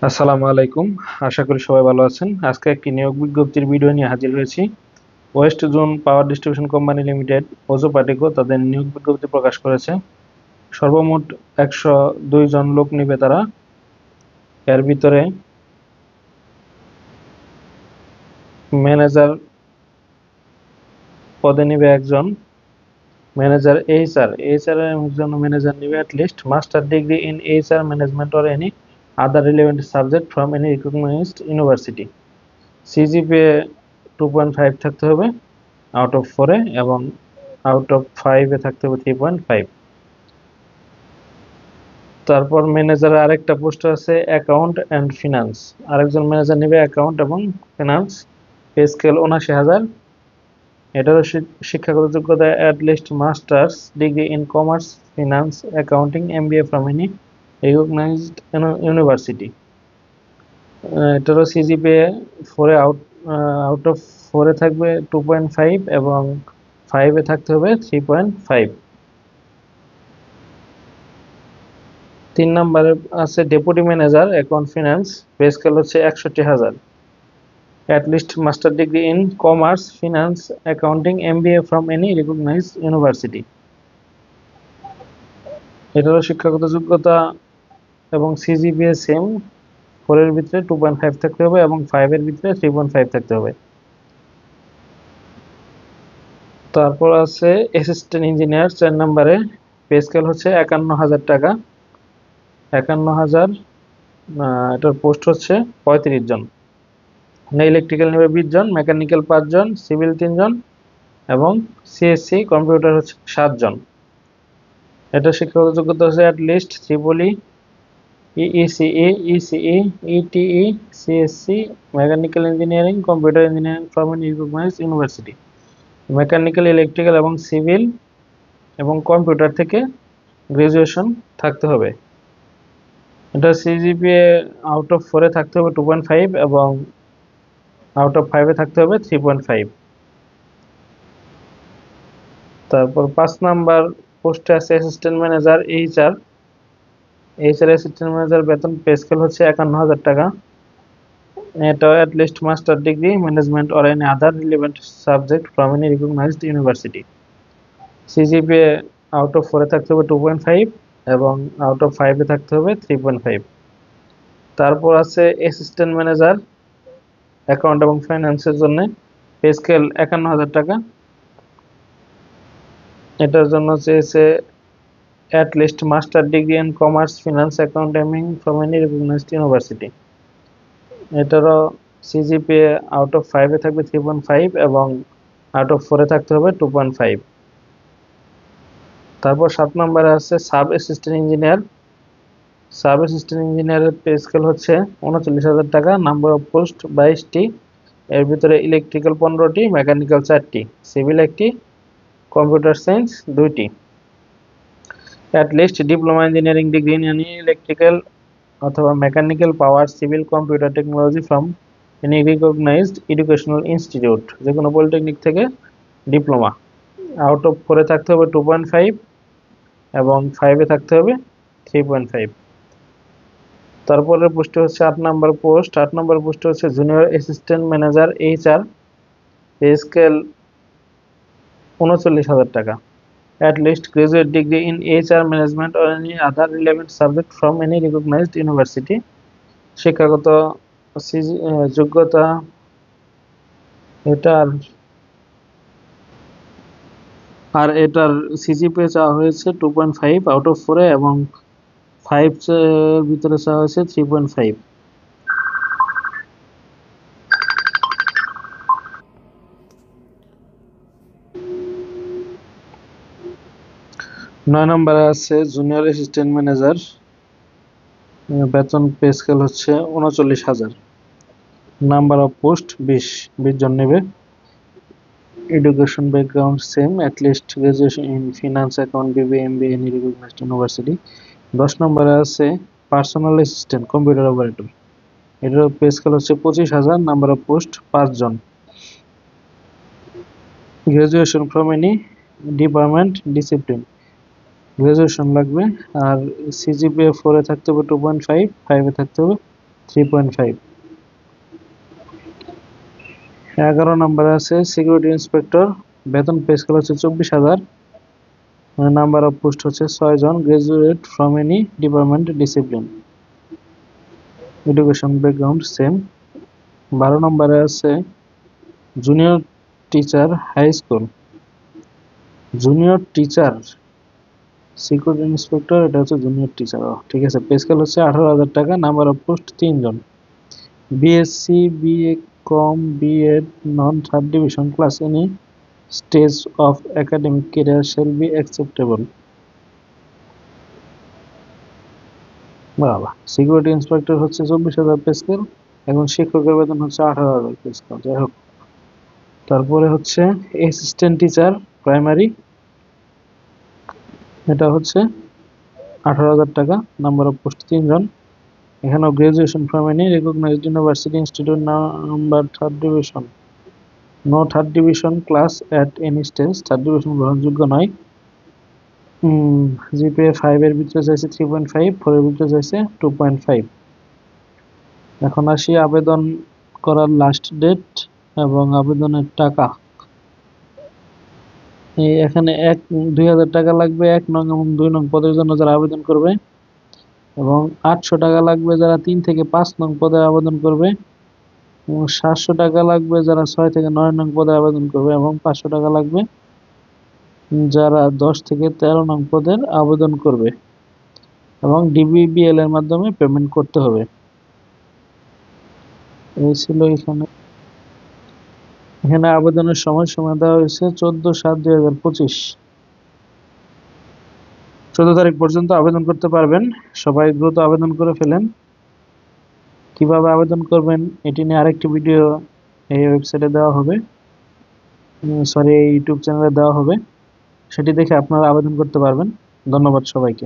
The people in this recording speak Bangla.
আসসালামু আলাইকুম। আশা করি সবাই ভালো আছেন। আজকে একটি নিয়োগ বিজ্ঞপ্তির ভিডিও নিয়ে হাজির হয়েছি। West zone power distribution company limited ওজো পার্টিকো তাদের নিয়োগ বিজ্ঞপ্তি প্রকাশ করেছে। সর্বমোট 102 জন লোক নিবে তারা। এর ভিতরে ম্যানেজার পদে নিবে একজন, ম্যানেজার এইচআর এর জন্য ম্যানেজার নিবে least master degree in HR management or any other relevant subject from any recognized university. CGPA 2.5 থাকতে হবে আউট অফ 4 এবং আউট অফ 5 থাকতে হবে 3.5। তারপর ম্যানেজারের আরেকটা পোস্ট আছে অ্যাকাউন্ট অ্যান্ড ফিনান্স, আরেকজন ম্যানেজার নেবে অ্যাকাউন্ট এবং ফিনান্স। পে স্কেল ৭৯,০০০। এটারও শিক্ষাগত যোগ্যতা least masters degree in commerce, finance, accounting, MBA from any recognized university. এটারও সিজিপিএ 4 আউট অফ 4 থাকবে 2.5 এবং 5 থাকতে হবে 3.5। 3 নম্বরে আছে deputy manager account finance, pay scale হচ্ছে ৬১,০০০। Least master degree in commerce, finance, accounting, MBA from any recognized university. এটারও শিক্ষাগত যোগ্যতা এবং সিজিপিএ সেম, 4 এর ভিতরে 2.5 থাকতে হবে এবং 5 এর ভিতরে 3.5 থাকতে হবে। তারপর আছে অ্যাসিস্ট্যান্ট ইঞ্জিনিয়ার 4 নম্বরে, পে স্কেল হচ্ছে ৫১,০০০ টাকা। ৫১,০০০। এটার পোস্ট হচ্ছে ৩৫ জন। ইলেকট্রিক্যাল নেবে 20 জন, মেকানিক্যাল 5 জন, সিভিল 3 জন এবং সিএসসি কম্পিউটার হচ্ছে 7 জন। এটা শিক্ষাগত যোগ্যতা হচ্ছে list triple E, EECE, ECE, ETE, CSC, mechanical engineering, computer engineering from an recognized university. Mechanical, electrical এবং সিভিল এবং কম্পিউটার থেকে গ্রাজুয়েশন থাকতে হবে। এটা সিজিপিএ আউট অফ 4 থাকতে হবে 2.5 এবং আউট অফ 5 থাকতে হবে 3.5। তারপর 5 নাম্বার পোস্টে আছে assistant manager HR. Assistant manager বেতন পে স্কেল হচ্ছে ৫১,০০০ টাকা। এটা least master degree management or any other relevant subject from any recognized university. CGPA out of 4 থাকতে হবে 2.5 এবং আউট অফ 5 থাকতে হবে 3.5। তারপর আছে অ্যাসিস্ট্যান্ট ম্যানেজার অ্যাকাউন্ট এবং ফাইন্যান্সের জন্য, পে স্কেল ৫১,০০০ টাকা। এটার জন্য চেয়েছে least master degree in commerce, finance, accounting from any recognized university. এটারও সিজিপিএ আউট অফ 5 থাকবে 3.5 এবং আউট অফ 4 থাকতে হবে 2.5। তারপর 7 নম্বরে আছে sub assistant engineer. Sub assistant ইঞ্জিনিয়ারের পে স্কেল হচ্ছে ৩৯,০০০ টাকা। নাম্বার অফ পোস্ট 22টি। এর ভিতরে ইলেকট্রিক্যাল 15টি, মেকানিক্যাল 4টি, সিভিল 1টি, কম্পিউটার সায়েন্স 2টি। List diploma engineering degree in any electrical অথবা mechanical, power, civil, computer technology from any recognized educational institute, যে কোনো পলিটেকনিক থেকে ডিপ্লোমা। আউট অফ 4 থাকতে হবে 2.5 এবং 5 থাকতে হবে 3.5। তারপরের পোস্ট হচ্ছে 8 নম্বর পোস্ট। 8 নম্বর পোস্ট হচ্ছে junior assistant manager HR, pay scale ৩৯,০০০ টাকা। Least graduate degree in HR management or any other relevant subject from any recognized university. শিক্ষাগত যোগ্যতা এটার এটার সিজিপিএ চাওয়া হয়েছে 2.5 আউট অফ 4 এবং 5 এর ভিতরে চাওয়া হয়েছে 3.5। 9 নম্বরে আছে জুনিয়র অ্যাসিস্ট্যান্ট ম্যানেজার, বেতন পে স্কেল হচ্ছে ৩৯,০০০। নাম্বার অফ পোস্ট 20 জন নেবে। Education background same, least graduation in finance, account, BBA, MBA in recognized university. 10 নম্বরে আছে পার্সোনাল অ্যাসিস্ট্যান্ট কম্পিউটার অপারেটর, এটার পে স্কেল হচ্ছে 25,০০০। নাম্বার অফ পোস্ট 5 জন। Graduation from any department discipline, graduation লাগবে। আর সিজিপিএ 4 থাকতে হবে 2.5, 5 থাকতে হবে 3.5। 11 নম্বরে আছে সিকিউরিটি ইন্সপেক্টর, বেতন পে স্কেল হচ্ছে 24,000, নাম্বার অফ পোস্ট হচ্ছে 6 জন, graduate from any department discipline, education background same. 12 নম্বরে আছে junior teacher high school, junior teacher security inspector, এটা হচ্ছে জুনিয়র টিচার। ঠিক আছে, পে স্কেল হচ্ছে 18,000 টাকা, নাম্বার অফ পোস্ট 3 জন, বিএসসি, বিএ কম, BEd, non third division class, any stage of academic career shall be acceptable। বাবা, সিকিউরিটি ইন্সপেক্টর হচ্ছে 24,000 পে স্কেল, এখন শিক্ষকের বেতন হচ্ছে 18,000 পে স্কেল। যাই হোক, তারপরে হচ্ছে অ্যাসিস্ট্যান্ট টিচার প্রাইমারি, এটা হচ্ছে 18,000 টাকা, নাম্বার অফ পোস্ট 3 জন, এখানেও graduation from any recognized university institute, number third division, no third division class at any stage, third division গ্রহণযোগ্য নয়। জিপিএ 5 এর ভিতরে চাইছে 3.5, 4 এর ভিতরে চাইছে 2.5। এখন আসি আবেদন করার লাস্ট ডেট এবং আবেদনের টাকা। এখানে 2,000 টাকা লাগবে 1 নং এবং 2 নং পদের জন্য যারা আবেদন করবে, এবং 800 টাকা লাগবে যারা 3 থেকে 5 নং পদে আবেদন করবে, এবং 700 টাকা লাগবে যারা 6 থেকে 9 নং পদে আবেদন করবে, এবং 500 টাকা লাগবে যারা 10 থেকে 13 নং পদের আবেদন করবে, এবং ডিবিবিএল এর মাধ্যমে পেমেন্ট করতে হবে। এই ছিল এখানে আবেদনের সময় দেওয়া হয়েছে 14/7/2025। 14 তারিখ পর্যন্ত আবেদন করতে পারবেন, সবাই দ্রুত আবেদন করে ফেলেন। কিভাবে আবেদন করবেন এটি নিয়ে আরেকটি ভিডিও এই ওয়েবসাইটে দেওয়া হবে, সরি এই ইউটিউব চ্যানেলে দেওয়া হবে, সেটি দেখে আপনারা আবেদন করতে পারবেন। ধন্যবাদ সবাইকে।